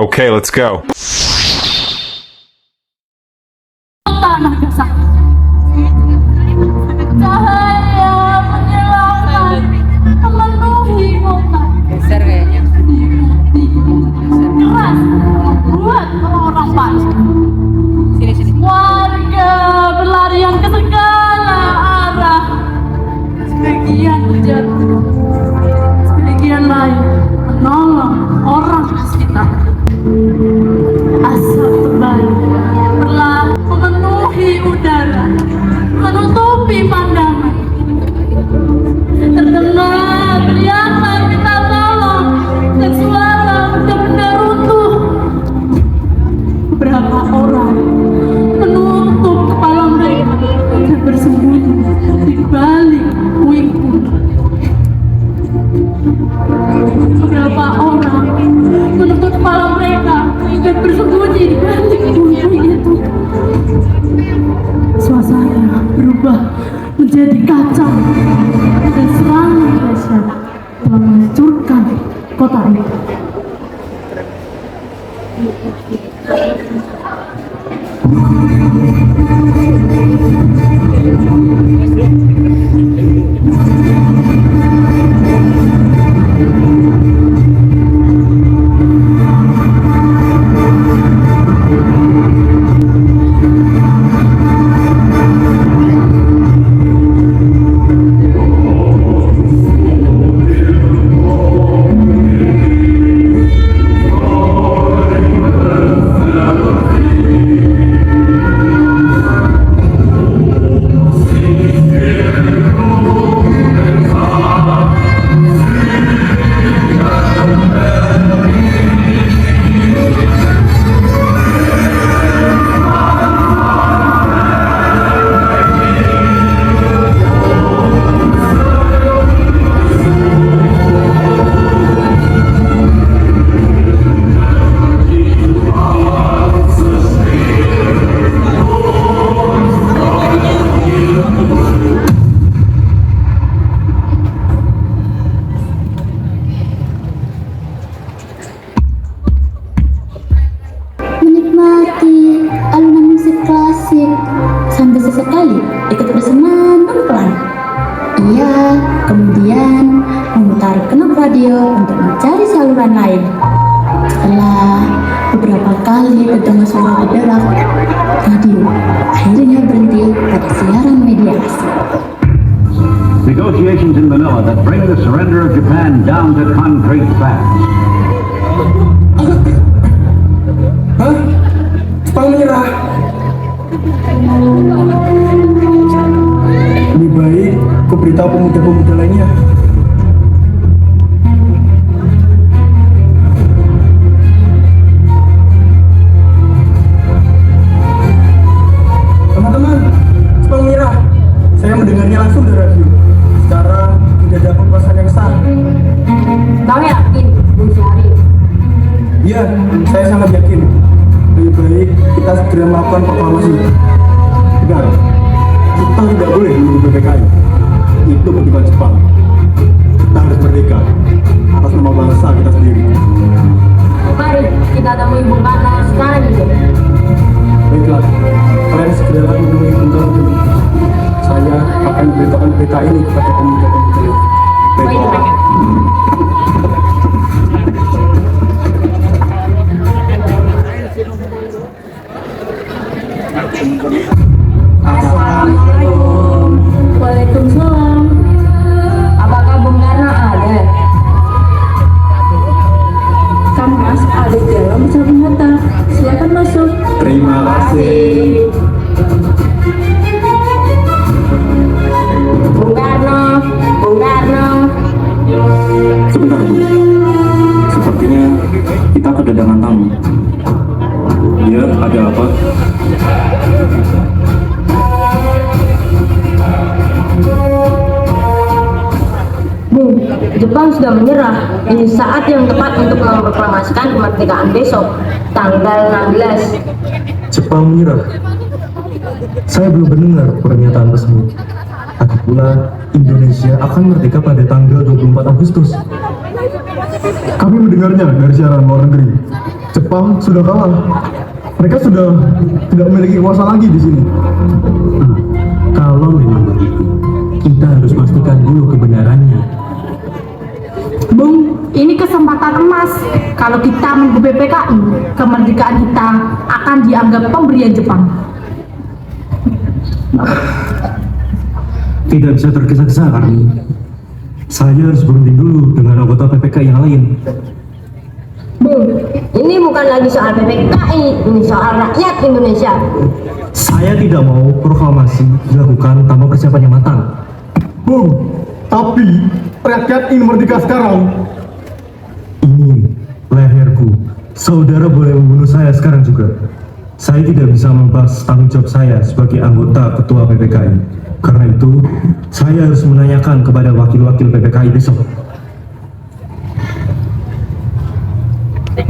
Okay, let's go. Tanah dasar. Cahaya menyilaukan memenuhi kota. Geser kayaknya. Keras buat orang panas. Sini. Warga berlarian ke segala arah. Sebagian berjatuh, sebagian lain menolong orang sekitar. Asap tebal perlahan memenuhi udara, menutupi pandangan. Terdengar teriakan minta tolong dan suara benda-benda runtuh. Beberapa orang menutup kepala mereka dan bersembunyi di balik puing-puing. Beberapa orang menutup kepala mereka dan bersembunyi di balik puing-puing itu. Suasana berubah menjadi kacau dan serangan dahsyat telah menghancurkan kota ini. Menikmati alunan musik klasik sambil sesekali ikut bersenandung pelan. Ia kemudian memutar knop radio untuk mencari saluran lain. Setelah beberapa kali terdengar suara berderak, radio akhirnya berhenti pada siaran media asing. Negotiations in Manila that bring the surrender of Japan down to concrete facts. Hah? Jepang menyerah? Lebih baik kau beritahu pemuda-pemuda lainnya. Teman-teman, Jepang menyerah. Saya mendengarnya langsung dari radio. Sekarang tidak ada pembahasan yang sah. Kau yakin, Bu Syari? Iya, saya sangat yakin. Lebih baik kita segera melakukan proklamasi. Benar, kita tidak boleh menunggu PPKI. Itu kebutuhan Jepang. Kita harus merdeka atas nama bangsa kita sendiri. Mari kita temui Bung Karno sekarang juga. Baiklah, kalian segera menemui Bung Karno. Saya akan memberitakan berita ini kepada pemuda-pemuda. Baiklah. Assalamualaikum. Waalaikumsalam. Apakah Bung Karno ada? Kan Mas ada di dalam Soekarno Hatta. Silakan masuk. Terima kasih. Bung Karno. Sebentar, Bu. Sepertinya kita kedatangan tamu. Ya, ada apa? Bung, Jepang sudah menyerah. Ini saat yang tepat untuk memproklamasikan kemerdekaan besok, tanggal 16. Jepang menyerah. Saya belum mendengar pernyataan tersebut. Lagi pula, Indonesia akan merdeka pada tanggal 24 Agustus. Kami mendengarnya dari siaran luar negeri. Jepang sudah kalah. Mereka sudah tidak memiliki kuasa lagi di sini. Kalau memang begitu, kita harus pastikan dulu kebenarannya. Bung, ini kesempatan emas. Kalau kita mengubah PKI, kemerdekaan kita akan dianggap pemberian Jepang. Tidak bisa tergesa-gesa, Karni. Saya harus berunding dulu dengan anggota PPK yang lain. Bung, ini bukan lagi soal PPKI, ini soal rakyat Indonesia. Saya tidak mau proklamasi dilakukan tanpa persiapan yang matang. Bung, tapi rakyat ingin merdeka sekarang. Ini leherku. Saudara boleh membunuh saya sekarang juga. Saya tidak bisa membahas tanggung jawab saya sebagai anggota ketua PPKI. Karena itu, saya harus menanyakan kepada wakil-wakil PPKI besok.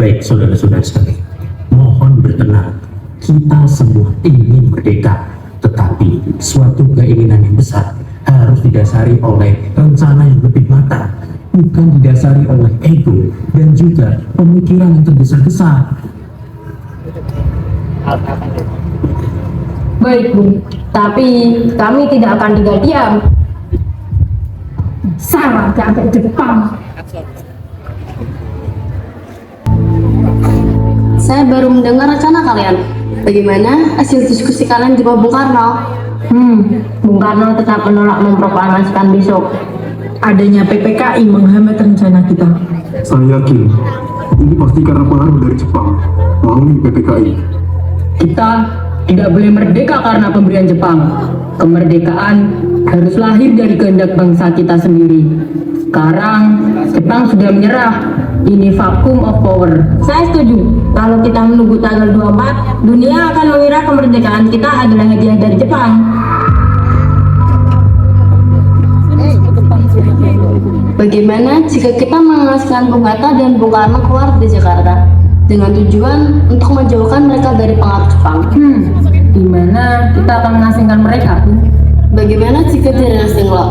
Baik, saudara-saudara sekalian, mohon bertenang. Kita semua ingin merdeka, tetapi suatu keinginan yang besar harus didasari oleh rencana yang lebih matang, bukan didasari oleh ego dan juga pemikiran yang tergesa-gesa. Baik, Bung. Tapi kami tidak akan tinggal diam. Salah sampai Jepang. Saya baru mendengar rencana kalian. Bagaimana hasil diskusi kalian di bawah Bung Karno? Bung Karno tetap menolak memproklamasikan besok. Adanya PPKI menghambat rencana kita. Saya yakin ini pasti karena pengaruh dari Jepang melalui PPKI. Kita tidak boleh merdeka karena pemberian Jepang. Kemerdekaan harus lahir dari kehendak bangsa kita sendiri. Sekarang Jepang sudah menyerah. Ini vacuum of power. Saya setuju. Kalau kita menunggu tanggal 24, dunia akan mengira kemerdekaan kita adalah hadiah dari Jepang. Bagaimana jika kita mengasingkan Bung Hatta dan Bung Karno keluar dari Jakarta dengan tujuan untuk menjauhkan mereka dari pengaruh Jepang? Gimana kita akan mengasingkan mereka, Bu? Bagaimana jika di Rengas Dengklok,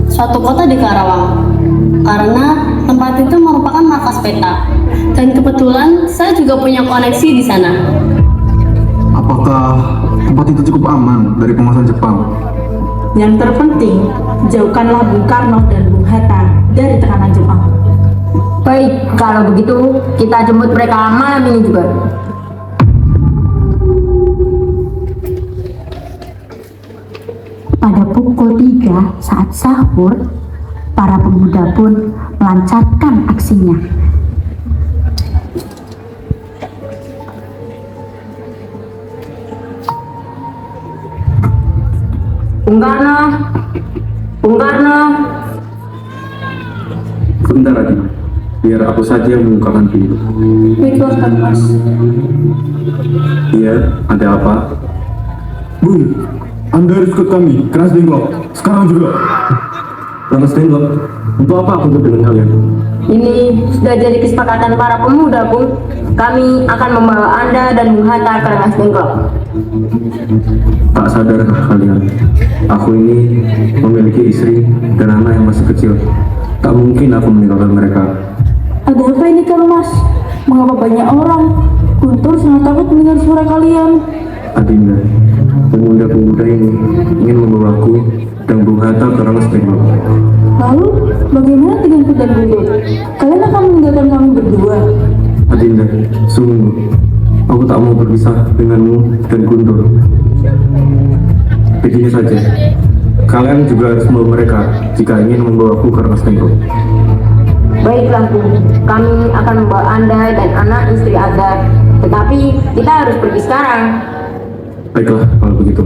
suatu kota di Karawang? Karena tempat itu merupakan markas peta, dan kebetulan saya juga punya koneksi di sana. Apakah tempat itu cukup aman dari penguasaan Jepang? Yang terpenting, jauhkanlah Bung Karno dan Bung Hatta dari tekanan Jepang. Baik, kalau begitu kita jemput mereka malam ini juga. Pada pukul 3 saat sahur, para pemuda pun melancarkan aksinya. Bung Karno, Bung Karno. Sebentar lagi, biar aku saja yang membukakan pintu. Baiklah, Kang Mas. Iya, ada apa? Bung, Anda harus ikut kami, Rengas Dengklok. Sekarang juga. Rengas Dengklok, untuk apa aku ikut dengan kalian? Ini sudah jadi kesepakatan para pemuda, Bung. Kami akan membawa Anda dan Bung Hatta ke Rengas Dengklok. Tak sadarkah kalian, aku ini memiliki istri dan anak yang masih kecil. Tak mungkin aku meninggalkan mereka. Ada apa ini Kang Mas? Mengapa banyak orang? Guntur sangat takut mendengar suara kalian. Adinda, pemuda-pemuda ini ingin membawaku dan Bung Hatta ke Rengas Dengklok. Lalu, bagaimana dengan Put dan Guntur? Kalian akan meninggalkan kami berdua. Adinda, sungguh, aku tak mau berpisah denganmu dan Guntur. Begini saja, kalian juga harus membawa mereka jika ingin membawaku ke Rengas Dengklok. Baiklah, Bung. Kami akan membawa Anda dan anak istri Anda. Tetapi kita harus pergi sekarang. Baiklah, kalau begitu.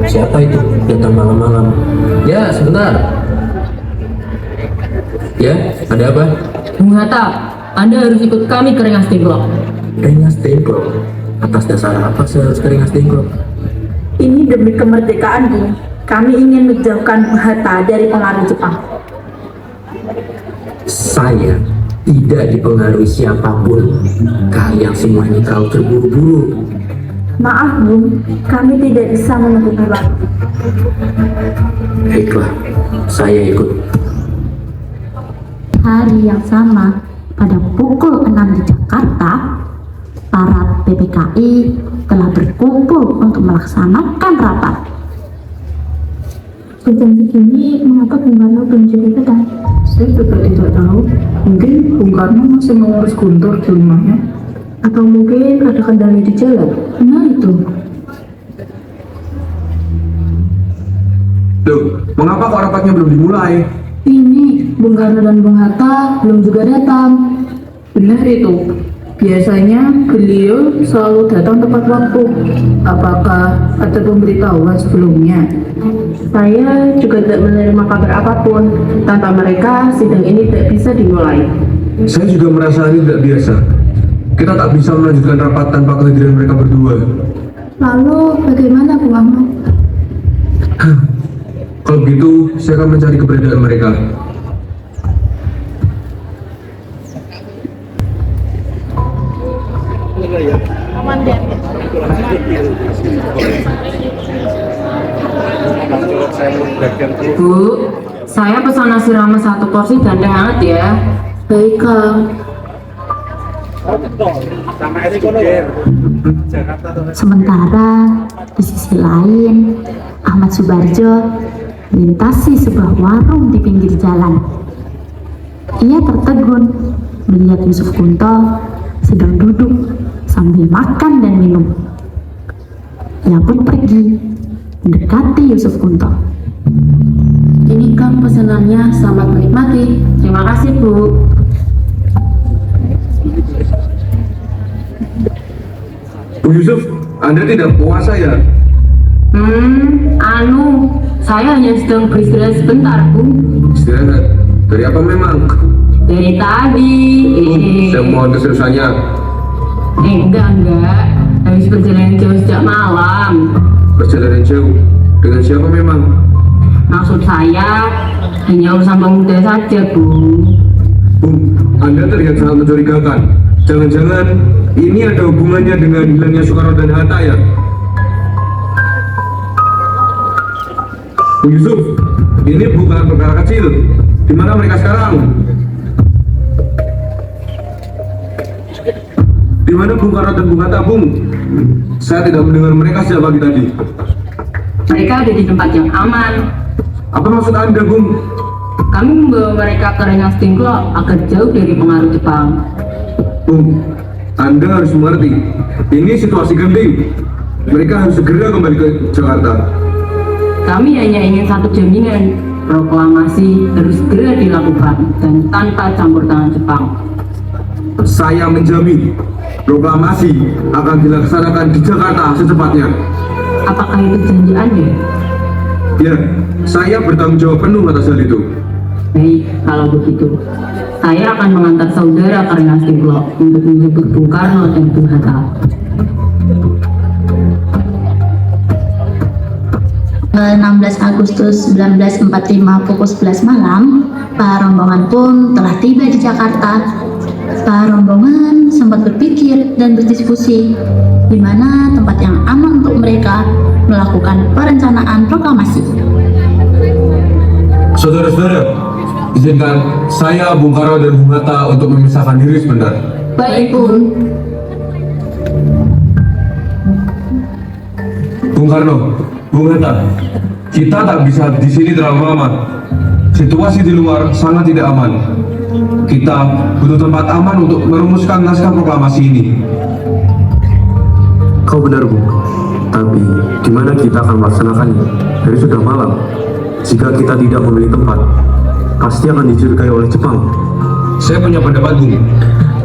Siapa itu datang malam-malam? Ya, sebentar. Ya, ada apa? Bung Hatta, Anda harus ikut kami ke Rengas Dengklok. Rengas Dengklok. Atas dasar apa saya harus ke Rengas Dengklok? Ini demi kemerdekaan, Bung. Kami ingin menjauhkan Bung Hatta dari pengaruh Jepang. Saya tidak dipengaruhi siapapun. Kalian semua ini terlalu terburu-buru. Maaf Bung, kami tidak bisa menentukan waktu. Baiklah, saya ikut. Hari yang sama, pada pukul 6 di Jakarta, para PPKI telah berkumpul untuk melaksanakan rapat. Jam begini, mengapa Bung Karno belum juga datang? Saya juga tidak tahu. Mungkin Bung Karno masih mengurus Guntur di rumahnya. Atau mungkin ada kendala di jalan. Nah itu. Loh, mengapa kok rapatnya belum dimulai? Ini Bung Karno dan Bung Hatta belum juga datang. Benar itu. Biasanya beliau selalu datang tepat waktu. Apakah ada pemberitahuan sebelumnya? Saya juga tidak menerima kabar apapun. Tanpa mereka, sidang ini tidak bisa dimulai. Saya juga merasa ini tidak biasa. Kita tak bisa melanjutkan rapat tanpa kehadiran mereka berdua. Lalu bagaimana Bung Ahmad? Kalau begitu, saya akan mencari keberadaan mereka. Bu, saya pesan nasi rames 1 porsi dan teh hangat ya. Baik Kang. Sementara di sisi lain, Ahmad Subarjo melintasi sebuah warung di pinggir jalan. Ia tertegun melihat Yusuf Kunto sedang duduk sambil makan dan minum. Ia pun pergi mendekati Yusuf Kunto. Ini Kang pesanannya, selamat menikmati. Terima kasih Bu. Bu Yusuf, Anda tidak puasa ya? Saya hanya sedang beristirahat sebentar Bu. Istirahat. Dari apa memang? Dari tadi. Saya mohon keseriusannya. Enggak. Habis perjalanan jauh sejak malam. Perjalanan jauh. Dengan siapa memang? Maksud saya hanya urusan pemuda saja Bu. Bung, Anda terlihat sangat mencurigakan. Jangan-jangan ini ada hubungannya dengan hilangnya Soekarno dan Hatta ya? Bung Yusuf, ini bukan perkara kecil. Di mana mereka sekarang? Di mana Bung Karno dan Bung Hatta, Bung? Saya tidak mendengar mereka sejak pagi tadi. Mereka ada di tempat yang aman. Apa maksud Anda, Bung? Kami membawa mereka ke Rengas Dengklok agar jauh dari pengaruh Jepang. Bung, Anda harus mengerti. Ini situasi genting. Mereka harus segera kembali ke Jakarta. Kami hanya ingin satu jaminan, proklamasi harus segera dilakukan dan tanpa campur tangan Jepang. Saya menjamin proklamasi akan dilaksanakan di Jakarta secepatnya. Apakah itu janji Anda? Ya, saya bertanggung jawab penuh atas hal itu. Baik, kalau begitu, saya akan mengantar saudara ke Rengas Dengklok untuk menjemput Bung Karno dan Bung Hatta. Tanggal 16 Agustus 1945 pukul 11 malam, para rombongan pun telah tiba di Jakarta. Para rombongan sempat berpikir dan berdiskusi di mana tempat yang aman untuk mereka melakukan perencanaan proklamasi. Saudara-saudara, izinkan saya, Bung Karno dan Bung Hatta untuk memisahkan diri sebentar. Baik, Bung. Bung Karno, Bung Hatta, kita tak bisa di sini terlalu lama. Situasi di luar sangat tidak aman. Kita butuh tempat aman untuk merumuskan naskah proklamasi ini. Kau benar, Bu. Tapi di mana kita akan melaksanakannya? Dari sudah malam. Jika kita tidak memilih tempat, pasti akan dicurigai oleh Jepang. Saya punya pendapat, Bung.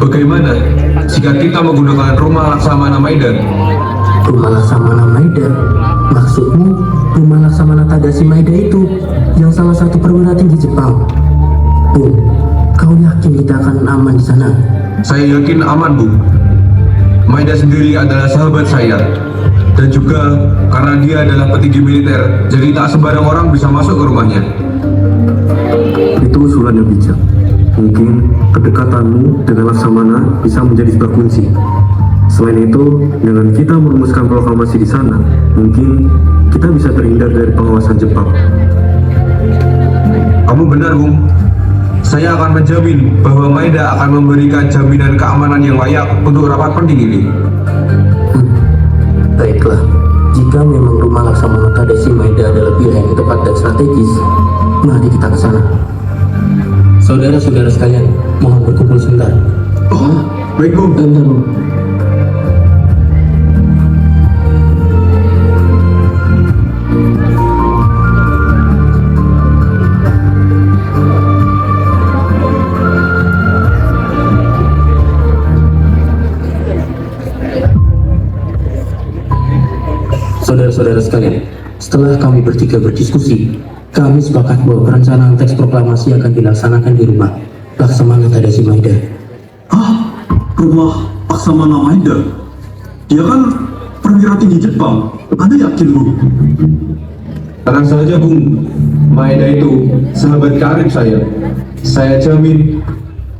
Bagaimana jika kita menggunakan rumah Laksamana Maidan? Rumah Laksamana Maeda? Maksudmu rumah Laksamana Tadashi Maeda itu yang salah satu perwira tinggi Jepang? Bung, kau yakin kita akan aman di sana? Saya yakin aman, Bu. Maeda sendiri adalah sahabat saya. Dan juga karena dia adalah petinggi militer, jadi tak sembarang orang bisa masuk ke rumahnya. Itu usulan yang bijak. Mungkin kedekatanmu dengan Laksamana bisa menjadi sebuah kunci. Selain itu, dengan kita merumuskan proklamasi di sana, mungkin kita bisa terhindar dari pengawasan Jepang. Kamu benar, Bung. Saya akan menjamin bahwa Maeda akan memberikan jaminan keamanan yang layak untuk rapat penting ini. Baiklah, jika memang rumah Laksamana Tadashi Maeda adalah pilihan yang tepat dan strategis, mari kita ke sana. Saudara-saudara sekalian, mohon berkumpul sebentar. Oh, baik Bung. Bentar, Bung. Saudara-saudara sekalian, setelah kami bertiga berdiskusi, kami sepakat bahwa perencanaan teks proklamasi akan dilaksanakan di rumah Laksamana Tadashi Maeda. Hah? Rumah Laksamana Maeda? Dia kan perwira tinggi Jepang. Anda yakin, Bung? Tenang saja, Bung. Maeda itu sahabat karib saya. Saya jamin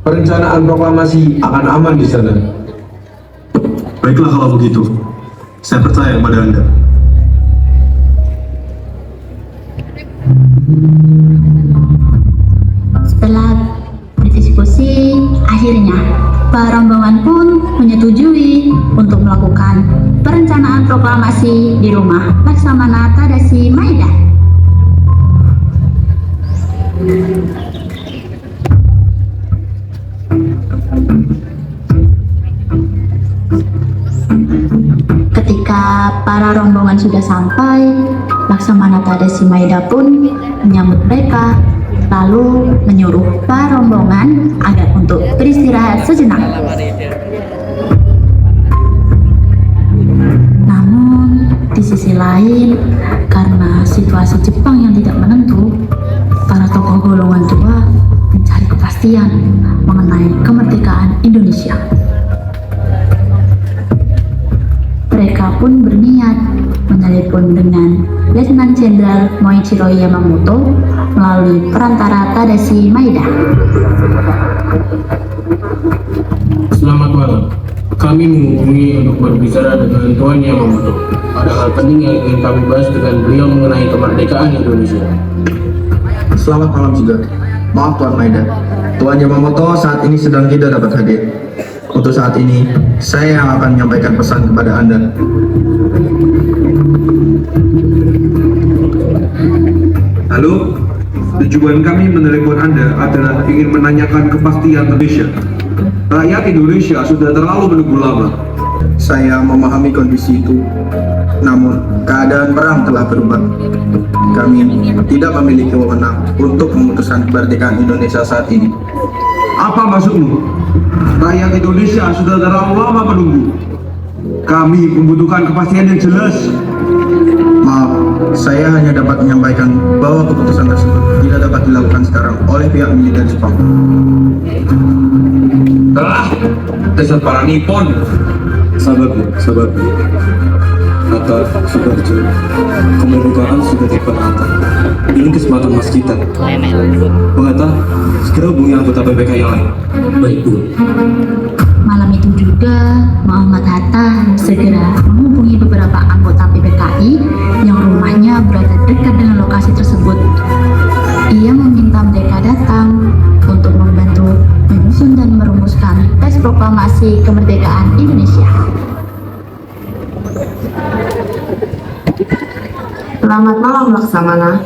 perencanaan proklamasi akan aman di sana. Baiklah kalau begitu. Saya percaya kepada Anda. Setelah berdiskusi, akhirnya rombongan pun menyetujui untuk melakukan perencanaan proklamasi di rumah Laksamana Tadashi Maeda. Ketika para rombongan sudah sampai, Laksamana Tadashi Maeda pun menyambut mereka, lalu menyuruh para rombongan agar untuk beristirahat sejenak. Namun, di sisi lain, karena situasi Jepang yang tidak menentu, para tokoh golongan tua mencari kepastian mengenai kemerdekaan Indonesia. Mereka pun berniat menelepon dengan Letnan Jenderal Moichiro Yamamoto melalui perantara Tadashi Maeda. Selamat malam. Kami menghubungi untuk berbicara dengan Tuan Yamamoto. Ada hal penting yang ingin kami bahas dengan beliau mengenai kemerdekaan Indonesia. Selamat malam juga. Maaf Tuan Maeda, Tuan Yamamoto saat ini sedang tidak dapat hadir. Untuk saat ini, saya yang akan menyampaikan pesan kepada Anda. Halo, tujuan kami menelepon Anda adalah ingin menanyakan kepastian Indonesia. Rakyat Indonesia sudah terlalu menunggu lama. Saya memahami kondisi itu, namun keadaan perang telah berubah. Kami tidak memiliki wewenang untuk memutuskan kemerdekaan Indonesia saat ini. Apa maksudmu? Rakyat Indonesia sudah terlalu lama menunggu. Kami membutuhkan kepastian yang jelas. Maaf, saya hanya dapat menyampaikan bahwa keputusan tersebut tidak dapat dilakukan sekarang oleh pihak militer Jepang. Dasar para Nippon. Sabar, Kata Subarjo, kemerdekaan sudah dipenata. Ini kesempatan emas kita. Penghata, segera hubungi anggota PPK yang lain. Baik, Bu. Malam itu juga, Muhammad Hatta segera menghubungi beberapa anggota PPKI yang rumahnya berada dekat dengan lokasi tersebut. Ia meminta mereka datang untuk membantu menyusun dan merumuskan teks proklamasi kemerdekaan Indonesia. Selamat malam Laksamana.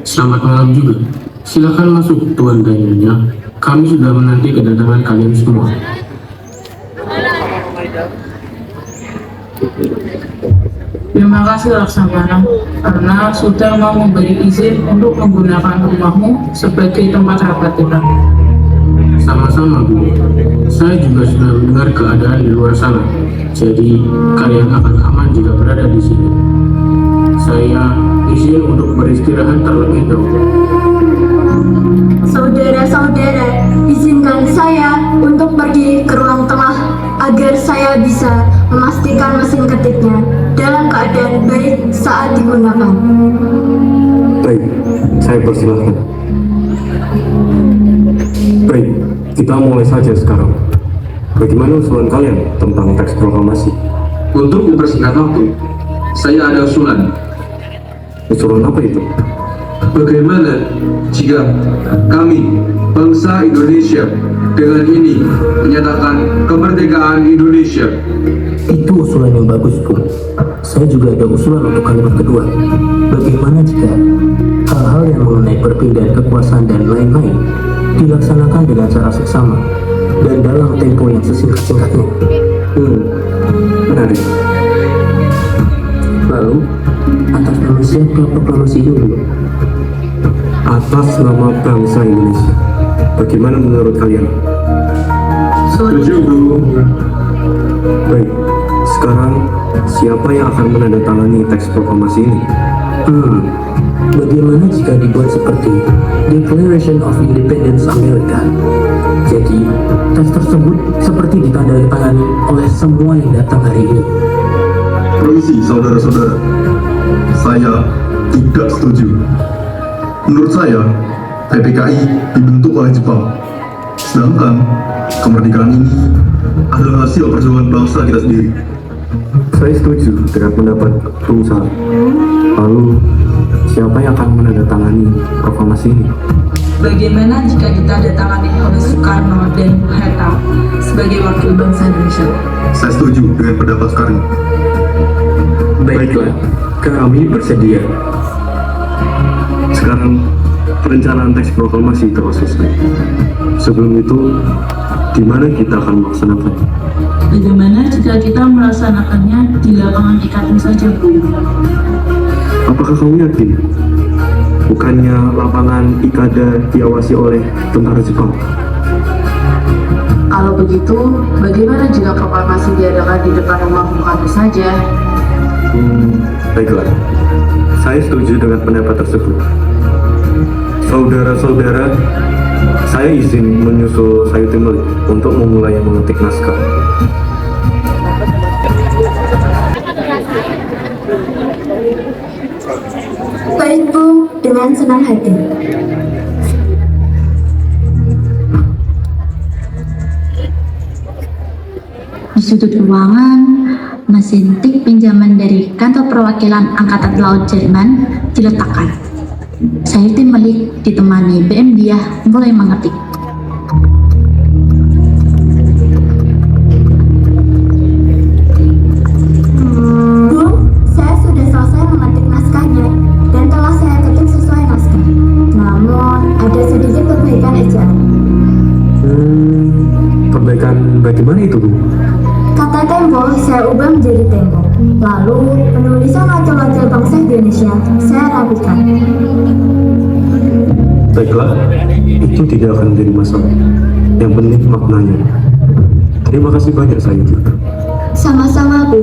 Selamat malam juga. Silakan masuk Tuan dan Nyonya. Kami sudah menanti kedatangan kalian semua. Terima kasih Laksamana karena sudah mau memberi izin untuk menggunakan rumahmu sebagai tempat rapat kita. Sama-sama, Bu. Saya juga sudah mendengar keadaan di luar sana. Jadi, kalian akan aman jika berada di sini. Saya izin untuk beristirahat terlebih dahulu. Saudara-saudara, izinkan saya untuk pergi ke ruang tengah agar saya bisa memastikan mesin ketiknya dalam keadaan baik saat digunakan. Baik, saya persilahkan. Baik, kita mulai saja sekarang. Bagaimana usulan kalian tentang teks proklamasi? Untuk mempersingkat waktu, saya ada usulan. Usulan apa itu? Bagaimana jika kami, bangsa Indonesia, dengan ini menyatakan kemerdekaan Indonesia? Itu usulan yang bagus, Bung. Saya juga ada usulan untuk kalimat kedua. Bagaimana jika hal-hal yang mengenai perpindahan kekuasaan dan lain-lain dilaksanakan dengan cara seksama dan dalam tempo yang sesingkat-singkatnya? Menarik. Lalu, atas nama siapa proklamasi dulu? Atas nama bangsa Indonesia. Bagaimana menurut kalian? Setuju, Bro. Baik, sekarang siapa yang akan menandatangani teks proklamasi ini? Bagaimana jika dibuat seperti Declaration of Independence America? Jadi, teks tersebut seperti ditandatangani oleh semua yang datang hari ini. Permisi saudara-saudara, saya tidak setuju. Menurut saya, PPKI dibentuk oleh Jepang, sedangkan kemerdekaan ini adalah hasil perjuangan bangsa kita sendiri. Saya setuju dengan pendapat Bung Sar. Lalu, siapa yang akan menandatangani proklamasi ini? Bagaimana jika ditandatangani oleh Soekarno dan Bung Hatta sebagai wakil bangsa Indonesia? Saya setuju dengan pendapat Soekarno. Baiklah, kami bersedia. Sekarang, perencanaan teks proklamasi telah selesai. Sebelum itu, di mana kita akan melaksanakan? Bagaimana jika kita melaksanakannya di lapangan Ikaten saja, Bu? Apakah kamu yakin? Bukannya lapangan Ikada diawasi oleh tentara Jepang? Kalau begitu, bagaimana jika proklamasi diadakan di depan rumah Bung Karno saja? Baiklah, saya setuju dengan pendapat tersebut. Saudara-saudara, saya izin menyusul Sayuti Melik untuk memulai mengetik naskah. Baik, Bu, dengan senang hati. Di sudut ruangan, mesin tik pinjaman dari kantor perwakilan Angkatan Laut Jerman diletakkan. Sayuti Melik ditemani BM Diah mulai mengetik. Bu, saya sudah selesai mengetik naskahnya dan telah saya ketik sesuai naskah. Namun, ada sedikit perbaikan ejaan. Perbaikan bagaimana itu, Bu? Kata tempo saya ubah menjadi tempo. Lalu, penulisan wakil-wakil bangsa Indonesia saya rapikan. Baiklah, itu tidak akan menjadi masalah. Yang penting maknanya. Terima kasih banyak, Sayuti. Sama-sama, Bu.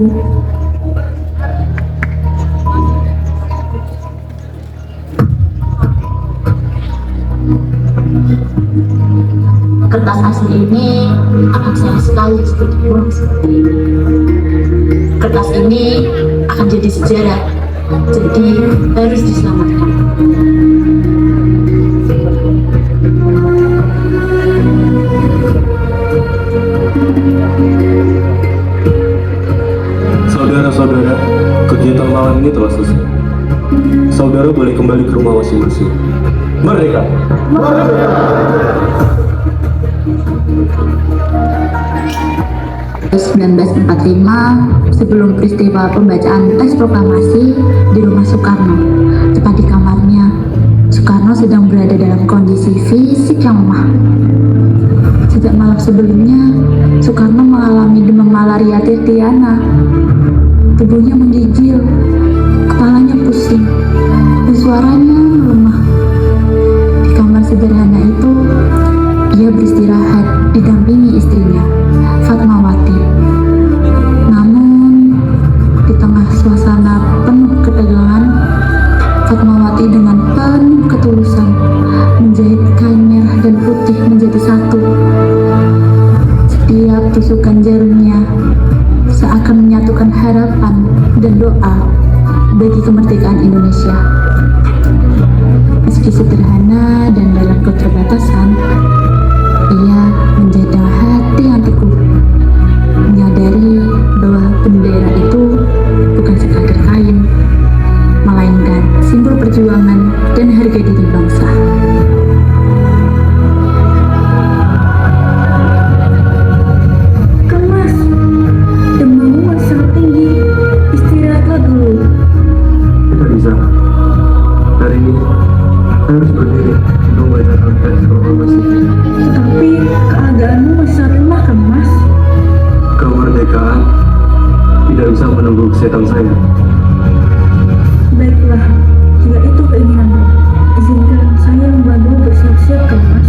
Kertas asli ini akan sayang sekali jika dibuang seperti ini. Kertas ini akan jadi sejarah, jadi harus diselamatkan. Saudara-saudara, kegiatan malam ini telah selesai. Saudara boleh kembali ke rumah masing-masing. Merdeka! 1945, sebelum peristiwa pembacaan teks proklamasi di rumah Soekarno, tepat di kamarnya, Soekarno sedang berada dalam kondisi fisik yang lemah. Sejak malam sebelumnya, Soekarno mengalami demam malaria tertiana. Tubuhnya menggigil, kepalanya pusing, dan suaranya lemah. Di kamar sederhana itu, ia beristirahat didampingi istrinya, Fatmawati. Namun, di tengah suasana penuh ketegangan, Fatmawati dengan penuh ketulusan menjahit kain merah dan putih menjadi satu. Setiap tusukan jarumnya seakan menyatukan harapan dan doa bagi kemerdekaan Indonesia. Meski sederhana dan dalam keterbatasan, ia menjaga hati yang teguh Baiklah, jika itu keinginanmu, izinkan saya membantu bersiap-siap ke Mas.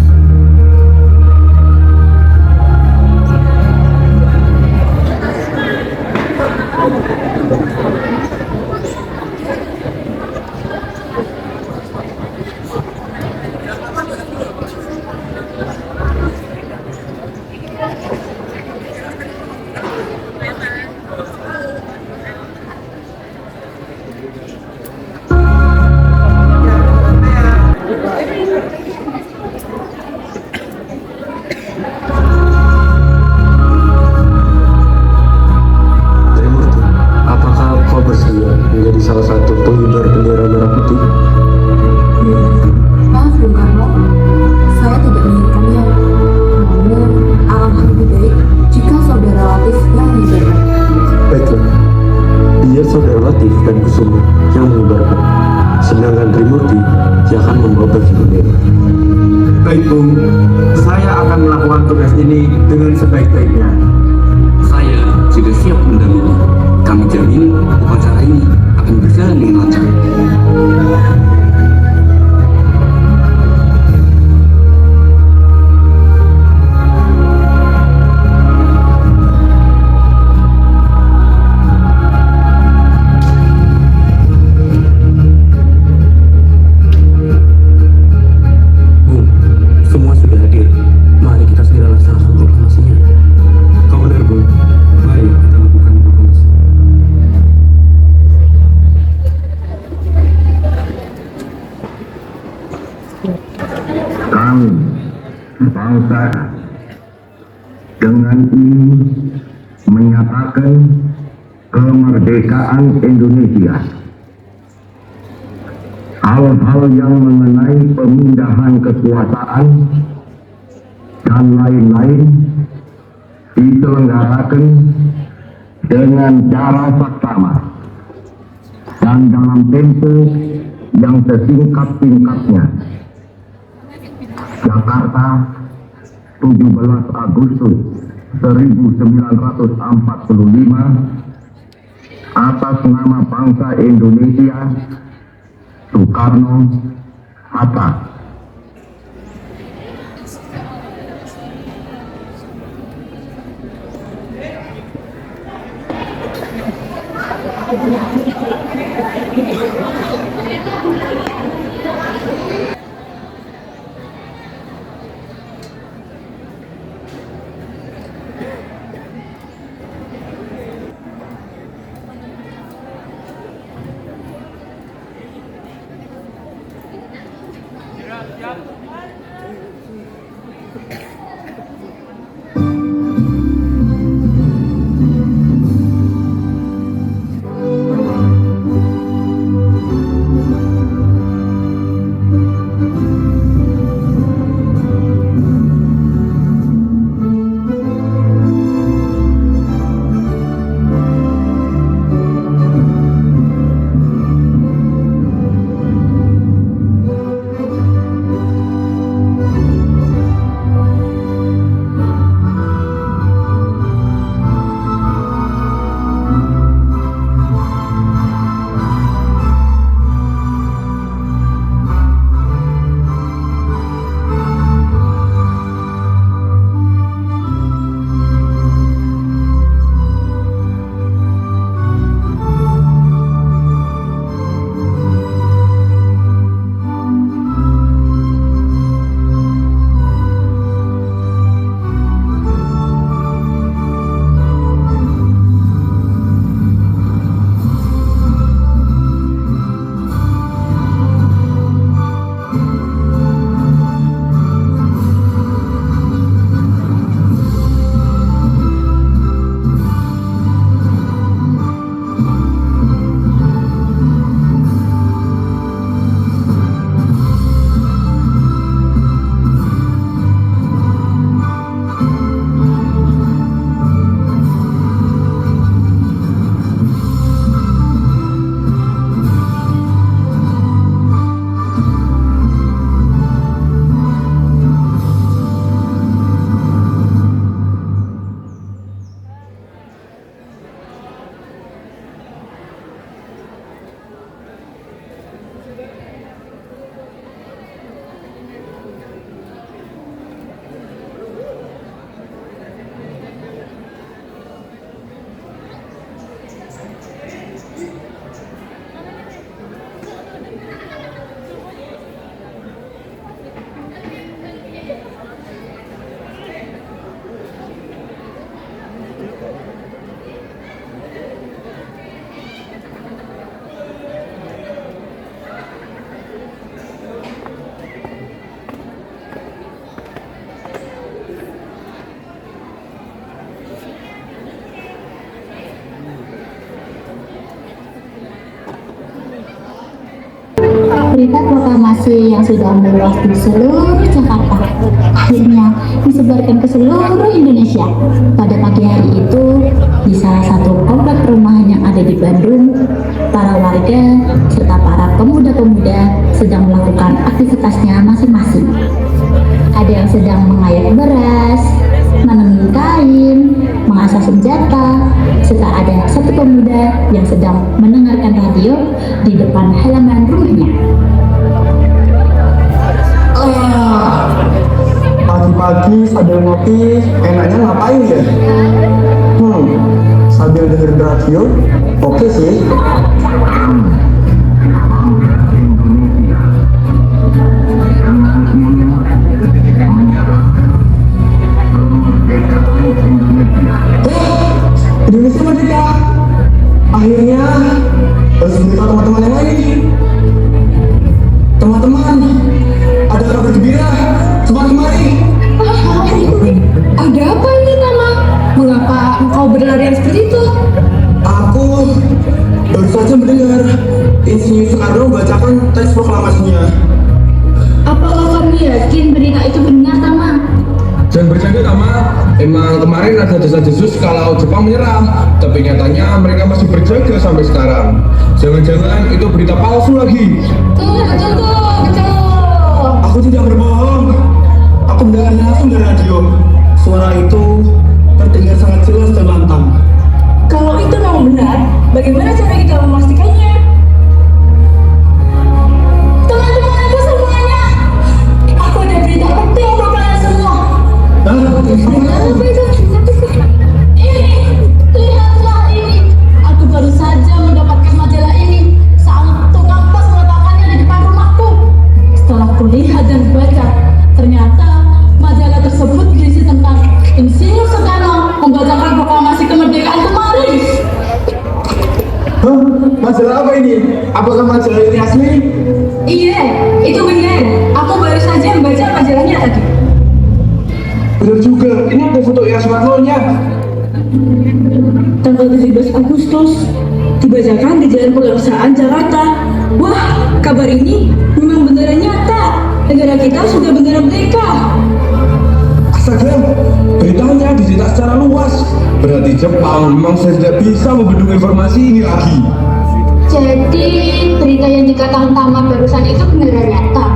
Trimurti, apakah kau bersedia menjadi salah satu pengibar bendera merah putih? Maaf Bung Karno, saya tidak menginginkannya. Namun, alangkah lebih baik jika saudara Latif yang mengibarkan. Baiklah, biar saudara Latif dan Kusuma yang mengibarkan, sedangkan Trimurti yang akan membawa baju bendera. Baik Bung, saya akan melakukan tugas ini dengan sebaik-baiknya. Saya juga siap mendampingi. Kami jamin upacara ini akan berjalan dengan lancar. Bung, semua sudah hadir. Mari kita segera laksanakan proklamasinya. Kau benar, Bung. Mari kita lakukan proklamasi. Kami, bangsa, dengan ini menyatakan kemerdekaan Indonesia. Hal-hal yang mengenai pemindahan kekuasaan dan lain-lain diselenggarakan dengan cara saksama dan dalam tempo yang sesingkat-singkatnya. Jakarta, 17 Agustus 1945, atas nama bangsa Indonesia, Soekarno, Hatta. berita proklamasi yang sudah meluas di seluruh Jakarta akhirnya disebarkan ke seluruh Indonesia. Pada pagi hari itu, di salah satu komplek perumahan yang ada di Bandung, para warga serta para pemuda-pemuda sedang melakukan aktivitasnya masing-masing. Ada yang sedang mengayak beras, menenun kain, mengasah senjata, serta ada satu pemuda yang sedang mendengarkan radio di depan halaman rumahnya. Pagi-pagi sambil ngopi, enaknya ngapain ya? Sambil dengerin radio, oke sih. Indonesia merdeka. Akhirnya harus beritahu teman-teman yang lain. Teman-teman, ada kabar gembira. Cepat kemari. Ada apa ini, Nana? Mengapa engkau berlarian seperti itu? Aku baru saja mendengar Insinyur Soekarno membacakan teks proklamasinya. Apakah kamu yakin berita itu benar, Tama? Jangan bercanda, Tama. Emang kemarin ada desas-desus kalau Jepang menyerah, tapi nyatanya mereka masih berjaga sampai sekarang. Jangan-jangan itu berita palsu lagi. Betul. Aku tidak berbohong. Aku mendengarnya langsung dari radio. Suara itu terdengar sangat jelas dan lantang. Kalau itu memang benar, bagaimana cara kita memastikannya? Teman-temanku semuanya, aku ada berita penting untuk kalian semua. Apa itu? Lihatlah ini. Aku baru saja mendapatkan majalah ini. Sang tukang pos meletakkannya di depan rumahku. Setelah kulihat dan baca, ternyata majalah tersebut berisi tentang Insinyur Soekarno membacakan proklamasi kemerdekaan kemarin. Majalah apa ini? Apakah majalah ini asli? Iya, itu benar. Aku baru saja membaca majalahnya tadi. Benar juga, ini ada foto yang Soekarno-nya. Tanggal 17 Agustus dibacakan di Jalan Pegangsaan Jakarta. Wah, kabar ini memang beneran nyata. Negara kita sudah benar merdeka. Astaga, beritanya dicetak secara luas. Berarti Jepang memang sudah tidak bisa membendung informasi ini lagi. Jadi berita yang dikatakan Tama barusan itu beneran nyata.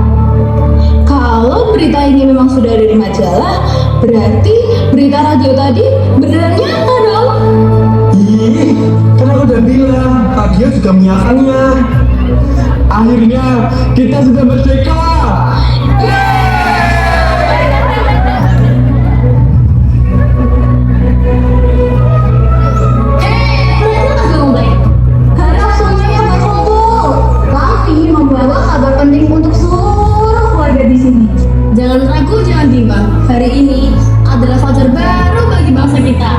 Kalau berita ini memang sudah ada di majalah, berarti berita radio tadi beneran nyata dong. Ih, kan aku udah bilang, radio sudah menyiarkannya. Akhirnya kita sudah merdeka. Harap semuanya berkumpul. Kami membawa kabar penting untuk seluruh warga di sini. Jangan ragu, jangan bimbang. Hari ini adalah fajar baru bagi bangsa kita.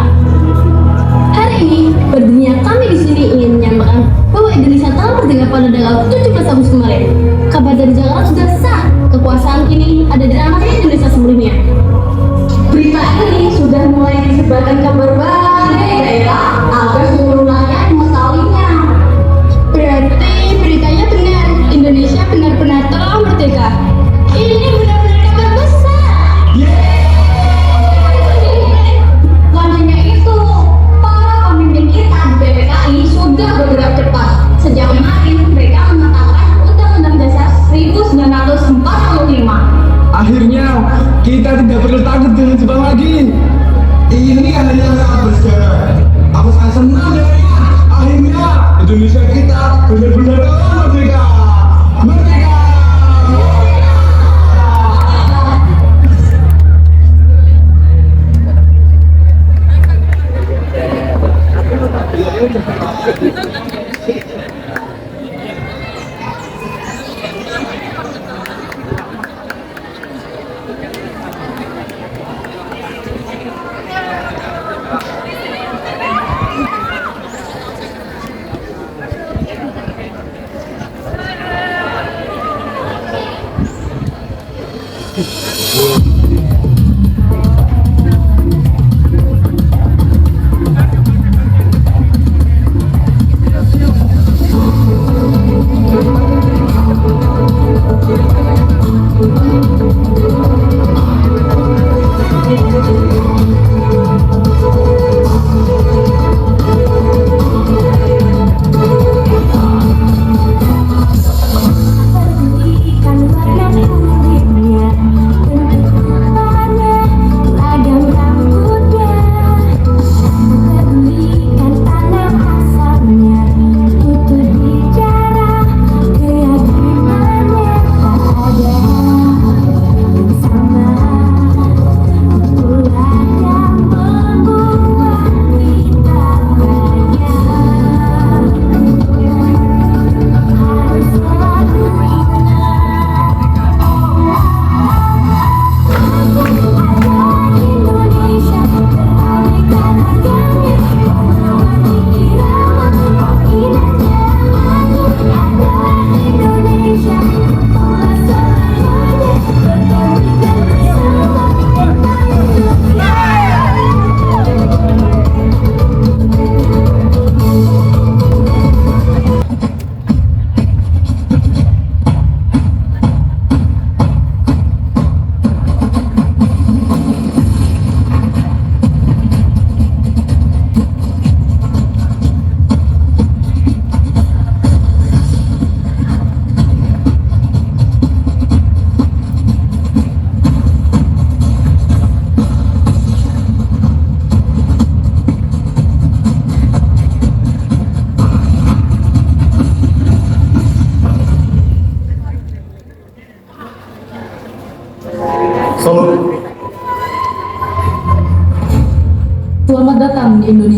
Hari ini berdirinya kami di sini ingin menyamakan bahwa Indonesia telah merdeka pada tanggal 17 Agustus kemarin. Kabar dari Jakarta sudah sah. Kekuasaan kini ada di tangan Indonesia sebelumnya. Berita ini sudah mulai disebarkan ke berbagai daerah agar seluruh rakyat mengetahuinya. Berarti beritanya benar. Indonesia benar-benar telah merdeka. Ini benar-benar kabar besar. Bukan hanya itu, para pemimpin kita di PPKI sudah bergerak cepat. Sejak kemarin mereka mengatakan Undang-Undang Dasar 1945. Akhirnya kita tidak perlu takut dengan Jepang lagi. Ini hanya kabar sejarah. Aku sangat senang dengannya. Akhirnya Indonesia kita benar-benar merdeka. Merdeka.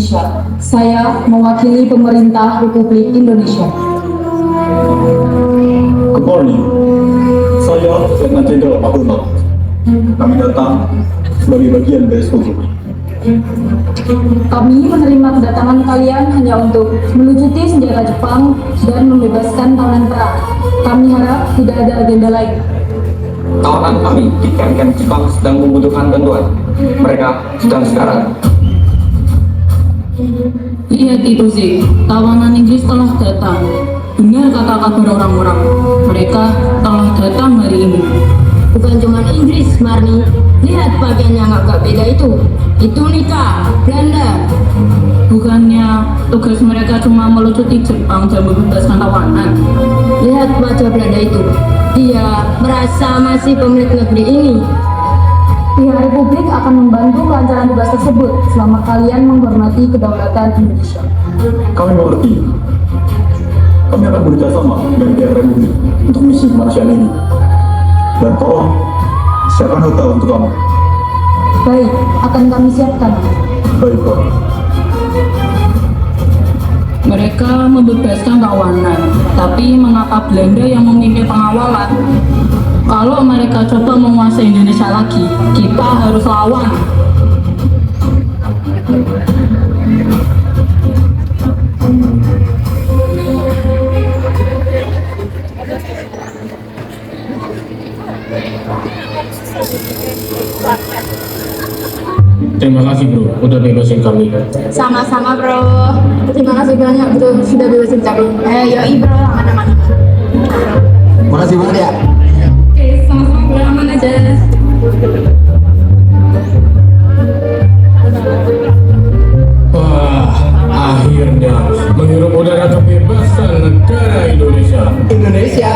Indonesia. Saya mewakili pemerintah Republik Indonesia. Good morning. Saya Letnan Jenderal Pak Bambang. Kami datang sebagai bagian dari sekutu. Kami menerima kedatangan kalian hanya untuk melucuti senjata Jepang dan membebaskan tawanan perang. Kami harap tidak ada agenda lain. Tawanan kami di kamp Jepang sedang membutuhkan bantuan. Mereka sedang sekarat. Lihat itu sih, tawanan Inggris telah datang. Benar kata kabar orang-orang, mereka telah datang hari ini. Bukan cuma Inggris, Marni. Lihat pakaian yang agak beda itu. Itu Nika, Belanda. Bukannya tugas mereka cuma melucuti Jepang dan membebaskan tawanan. Lihat wajah Belanda itu. Dia merasa masih pemilik negeri ini. Pihak Republik akan membantu kelancaran tugas tersebut selama kalian menghormati kedaulatan Indonesia. Kami mengerti. Kami akan bekerjasama dengan pihak Republik untuk misi kemanusiaan ini. Dan tolong, siapkan hotel untuk kamu. Baik, akan kami siapkan. Baik, Pak. Mereka membebaskan tawanan, tapi mengapa Belanda yang memimpin pengawalan? Kalau mereka coba menguasai Indonesia lagi, kita harus lawan. Terima kasih bro, udah bebasin kami. Sama-sama bro. Terima kasih banyak bro sudah bebasin kami. Yoi bro, aman-aman. Makasih banget ya. Oke, sama-sama bro, aman aja. Wah, akhirnya menghirup udara kebebasan negara Indonesia. Indonesia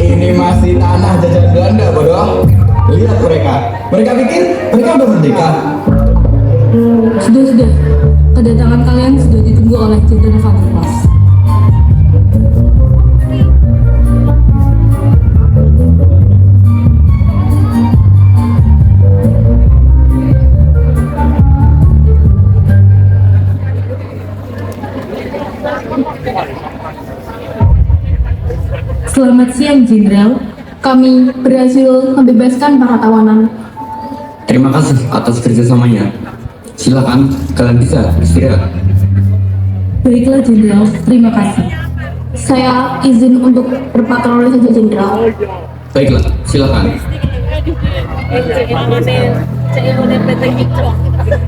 ini masih tanah jajahan Belanda, bodoh. Lihat mereka pikir mereka udah merdeka. Sudah, kedatangan kalian sudah ditunggu oleh Jenderal Van der Plas. Selamat siang, Jenderal. Kami berhasil membebaskan para tawanan. Terima kasih atas kerjasamanya. Silakan, kalian bisa istirahat. Baiklah, Jenderal. Terima kasih. Saya izin untuk berpatroli saja, Jenderal. Baiklah, silakan.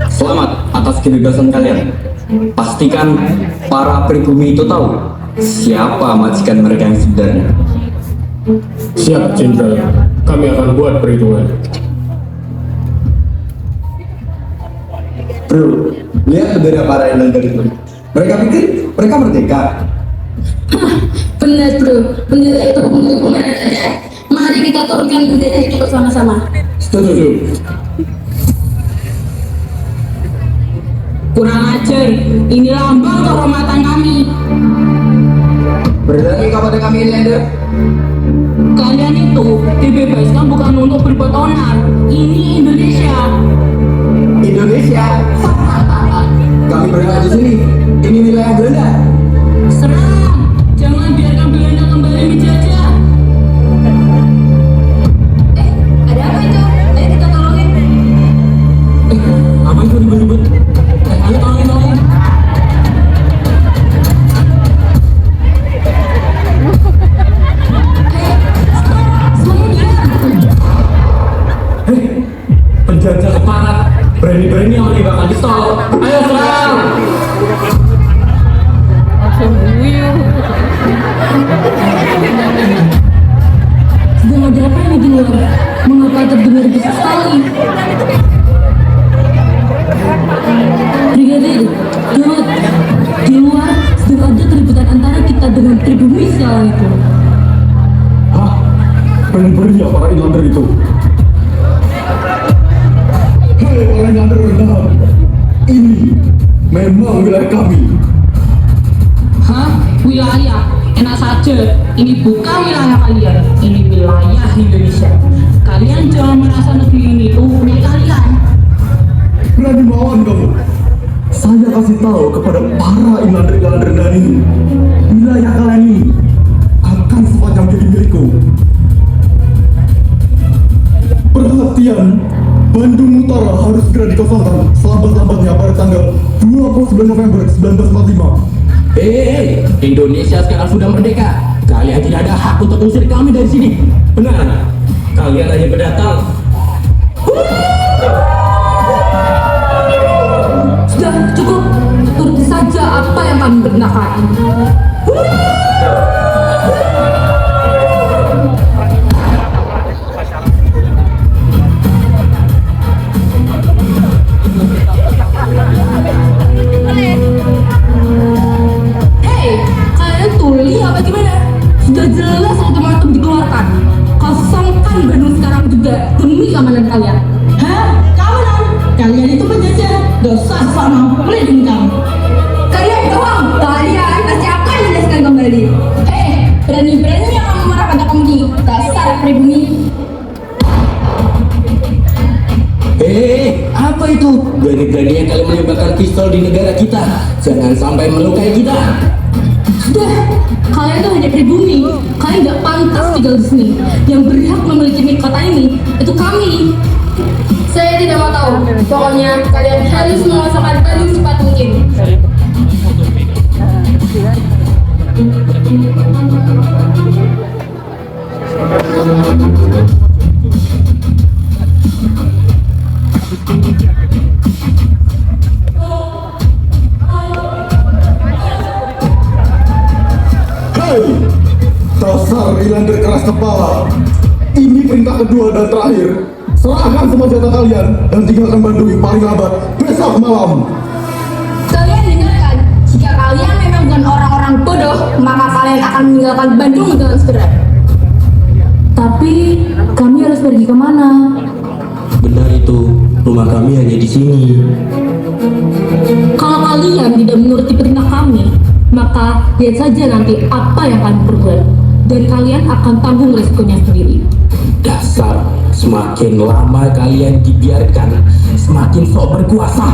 Selamat atas kebebasan kalian. Pastikan para pribumi itu tahu siapa majikan mereka yang sebenarnya. Siap Jenderal, kami akan buat perhitungan. Bro, lihat bendera para Irlanda itu. Mereka pikir mereka merdeka. Benar bro, bendera itu mari kita turunkan bendera itu bersama-sama. Setuju. Kurang ajar, ini lambang kehormatan kami. Berlari kepada kami Irlanda. Kalian itu dibebaskan bukan untuk berbuat onar. Ini Indonesia. Indonesia. Kami berada di sini. Ini wilayah Belanda. Serang! Jangan biarkan Belanda kembali menjajah. Ada apa itu? Ayo kita tolongin. Apa itu ribut-ribut? Ayo tolongin. Penjajah keparat, berani-berani yang bakal ditolak. Ayo serang! Sedang ada apa ini di luar? Mengapa terdengar besar sekali? Brigade, gawat! Di luar sedang ada keributan antara kita dengan pribumi sekali itu. Hah? Berani-berani ya para Irlander itu? Hei orang yang rendah. Ini memang wilayah kami. Hah? Wilayah? Enak saja. Ini bukan wilayah kalian. Ini wilayah Indonesia. Kalian jangan merasa negeri ini itu punya kalian. Berani melawan kamu. saya kasih tahu kepada para ilander-ilander dari wilayah kalian ini akan sepanjang jadi milikku. Perhatian, Bandung Utara harus segera dikosongkan selambat-lambatnya pada tanggal 29 November 1945. Indonesia sekarang sudah merdeka. Kalian tidak ada hak untuk mengusir kami dari sini. Benar? Kalian hanya berdatang. Sudah cukup, turuti saja apa yang kami perintahkan. Hei, kalian tuli apa gimana? Sudah jelas ultimatum dikeluarkan. Kosongkan Bandung sekarang juga demi keamanan kalian. Hah? Keamanan? Kalian itu penjajah, dosa sama melindungi kami. Kalian bohong, kalian pasti akan dijelaskan kembali. Berani-beraninya kamu marah pada kami, dasar pribumi. Apa itu? Berani-beraninya kalian menembakkan pistol di negara kita. Jangan sampai melukai kita. Sudah, kalian tuh hanya pribumi. Kalian gak pantas tinggal di sini. Yang berhak memiliki kota ini itu kami. Saya tidak mau tahu. Pokoknya kalian harus mengosongkan Bandung secepat mungkin. Hei, dasar ilander keras kepala. Ini perintah kedua dan terakhir. Serahkan semua senjata kalian dan tinggalkan Bandung paling lambat besok malam. Kalian dengarkan, jika kalian memang bukan orang-orang bodoh, maka kalian akan meninggalkan Bandung dengan segera. Tapi kami harus pergi kemana? Benar itu, rumah kami hanya di sini. Kalau kalian tidak menuruti perintah kami, maka lihat saja nanti apa yang kalian perbuat. Dan kalian akan tanggung resikonya sendiri. Dasar, semakin lama kalian dibiarkan, semakin sok berkuasa.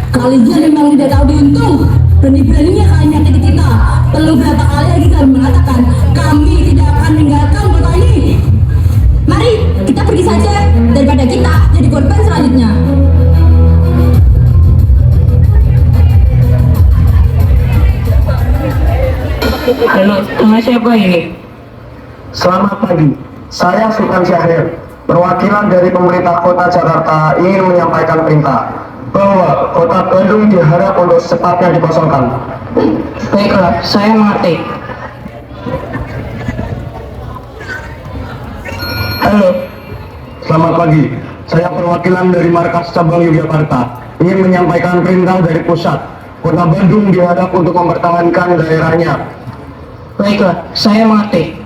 Kalian memang tidak tahu diuntung. Berani-beraninya kalian nyakiti kita. Perlu berapa kali lagi kalian mengatakan kami tidak akan meninggalkan kota ini. Mari kita pergi saja daripada kita jadi korban selanjutnya. Halo, sama siapa ini? Selamat pagi, saya Sultan Syahrir, perwakilan dari pemerintah kota Jakarta ingin menyampaikan perintah bahwa kota Bandung diharap untuk secepatnya dikosongkan. Baiklah, saya mengerti. Halo, selamat pagi, saya perwakilan dari markas cabang Yogyakarta ingin menyampaikan perintah dari pusat. Kota Bandung diharap untuk mempertahankan daerahnya. Baiklah, saya mengerti.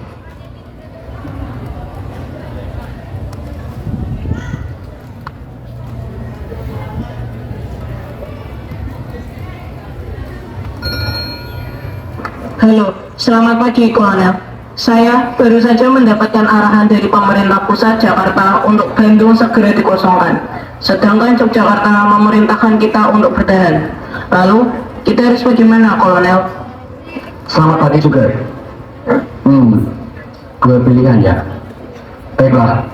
Halo, selamat pagi Kolonel. Saya baru saja mendapatkan arahan dari pemerintah pusat Jakarta untuk Bandung segera dikosongkan. Sedangkan Yogyakarta memerintahkan kita untuk bertahan. Lalu, kita harus bagaimana, Kolonel? Selamat pagi juga. Dua pilihan ya. Baiklah,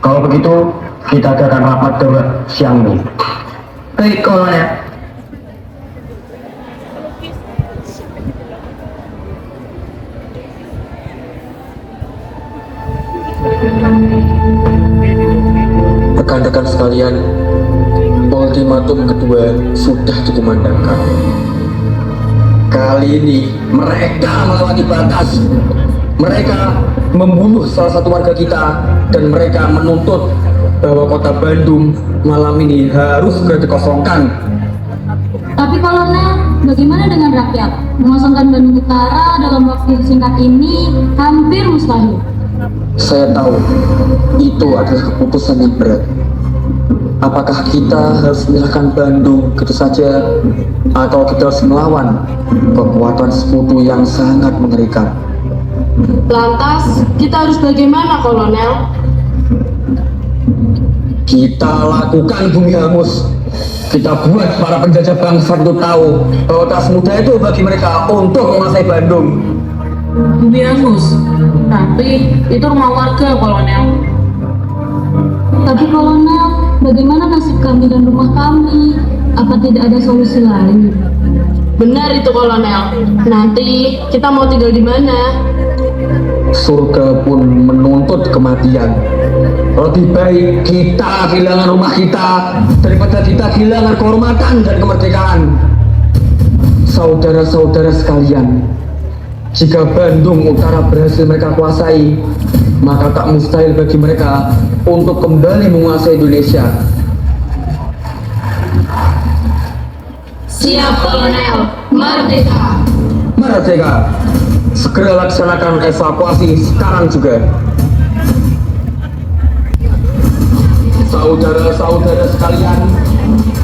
kalau begitu kita akan rapat darurat siang ini. Baik, Kolonel. Rekan-rekan sekalian, ultimatum kedua sudah dikumandangkan. Kali ini mereka melewati batas. Mereka membunuh salah satu warga kita dan mereka menuntut bahwa kota Bandung malam ini harus segera dikosongkan. Tapi Kolonel, bagaimana dengan rakyat? Mengosongkan Bandung Utara dalam waktu singkat ini hampir mustahil. Saya tahu itu adalah keputusan yang berat. Apakah kita harus menyerahkan Bandung gitu saja, atau kita harus melawan kekuatan sekutu yang sangat mengerikan? Lantas, kita harus bagaimana, Kolonel? kita lakukan bumi hangus. Kita buat para penjajah bangsa itu tahu bahwa tak semudah itu bagi mereka untuk menguasai Bandung. Bumi hangus, tapi itu rumah warga, Kolonel. Tapi Kolonel, bagaimana nasib kami dan rumah kami? Apa tidak ada solusi lain? Benar itu Kolonel. Nanti kita mau tinggal di mana? Surga pun menuntut kematian. Lebih baik kita kehilangan rumah kita daripada kita kehilangan kehormatan dan kemerdekaan. Saudara-saudara sekalian, jika Bandung Utara berhasil mereka kuasai, maka tak mustahil bagi mereka untuk kembali menguasai Indonesia. Siap Kolonel, merdeka! Merdeka! Segera laksanakan evakuasi sekarang juga. Saudara-saudara sekalian,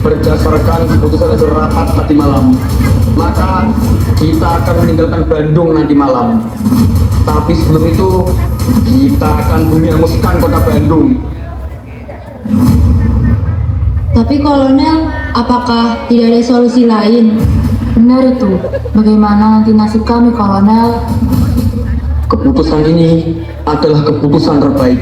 berdasarkan keputusan hasil rapat tadi malam, maka kita akan meninggalkan Bandung nanti malam. Tapi sebelum itu, kita akan menghanguskan kota Bandung. Tapi Kolonel, apakah tidak ada solusi lain? Benar itu. Bagaimana nanti nasib kami, Kolonel? Keputusan ini adalah keputusan terbaik.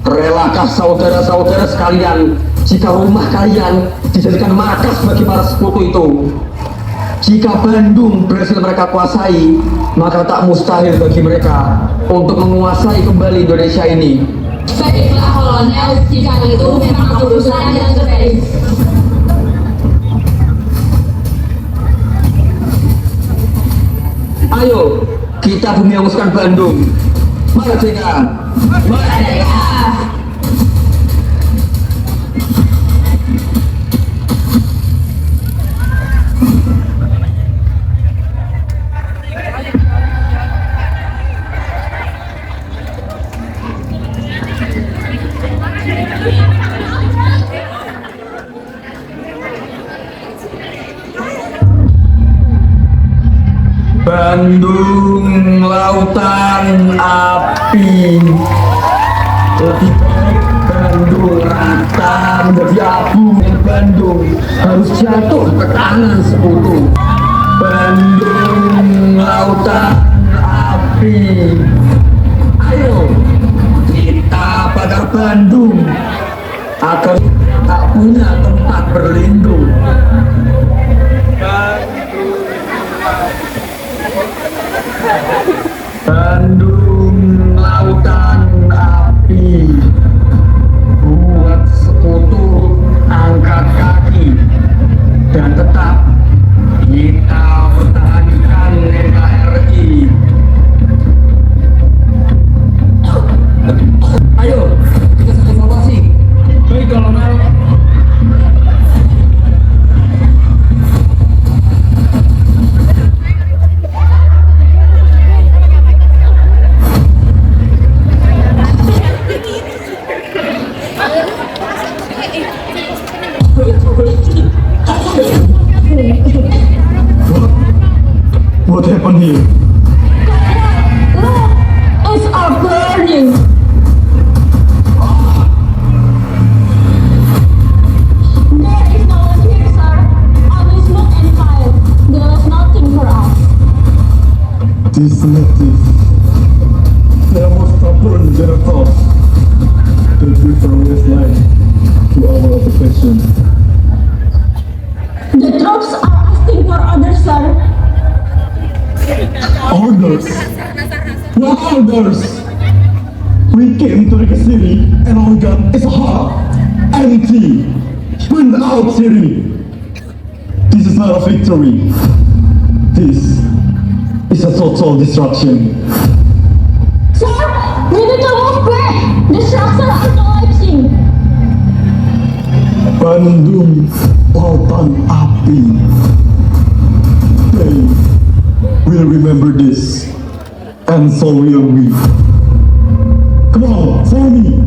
Relakah saudara-saudara sekalian jika rumah kalian dijadikan markas bagi para sekutu itu? Jika Bandung berhasil mereka kuasai, maka tak mustahil bagi mereka untuk menguasai kembali Indonesia ini. Baiklah Kolonel, jika itu memang keputusan yang terbaik. Ayo, kita bumi hanguskan Bandung. Merdeka! Merdeka! Bandung lautan api, lebih baik Bandung rata menjadi abu. Bandung harus jatuh ke tangan sekutu. Bandung lautan api, ayo kita bakar Bandung agar tak punya tempat berlindung. Bandung lautan api, buat sekutu angkat kaki dan tetap kita pertahankan NKRI. Ayo kita evakuasi. Baik Kolonel. What happened here? It's all burning! There is no one here, sir. Only smoke and fire. There is nothing for us. These natives, they are more stubborn than I thought. They prefer wasteland to our occupation. The troops are asking for orders, sir. Orders? What orders? We came to the city and all we got is a heart, empty, burned out city. This is not a victory. This is a total destruction. Sir, we need to move back. The structure is collapsing. Bandung lautan api. They will remember this, and so will we. Come on, follow me.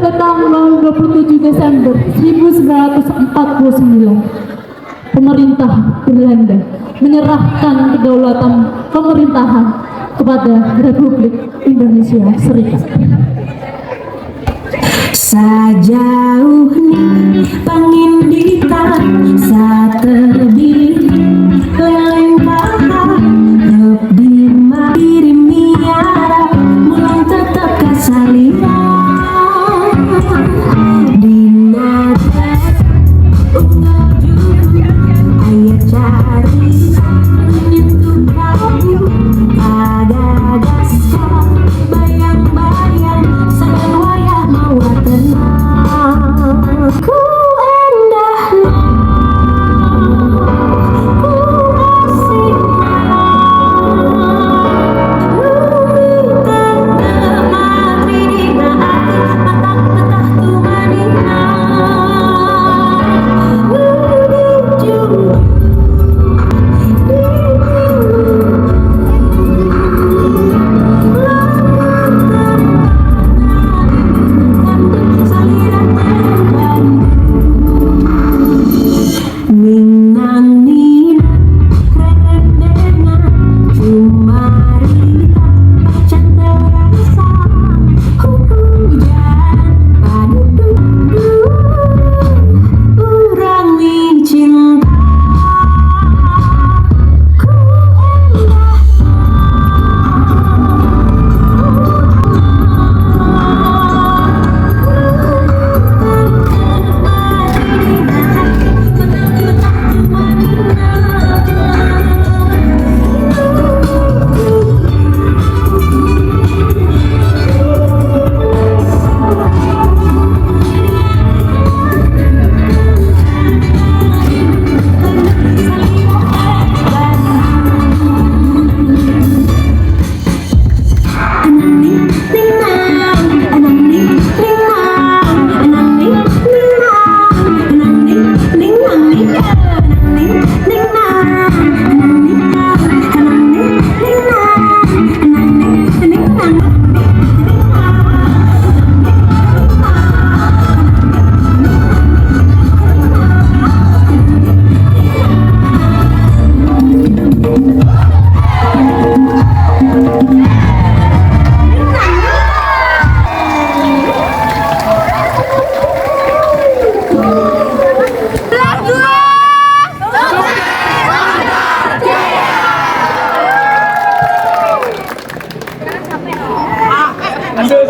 pada tanggal 27 Desember 1949, pemerintah Belanda menyerahkan kedaulatan pemerintahan kepada Republik Indonesia Serikat. Sajauh ni pangindikan satebih leleng bahar lebih diri miara mulang tetap kasalian dinada ayat cari menyentuh kamu ada dasar bayang-bayang sangat wayah mau tenang ku endah ku asik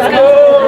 Aduh.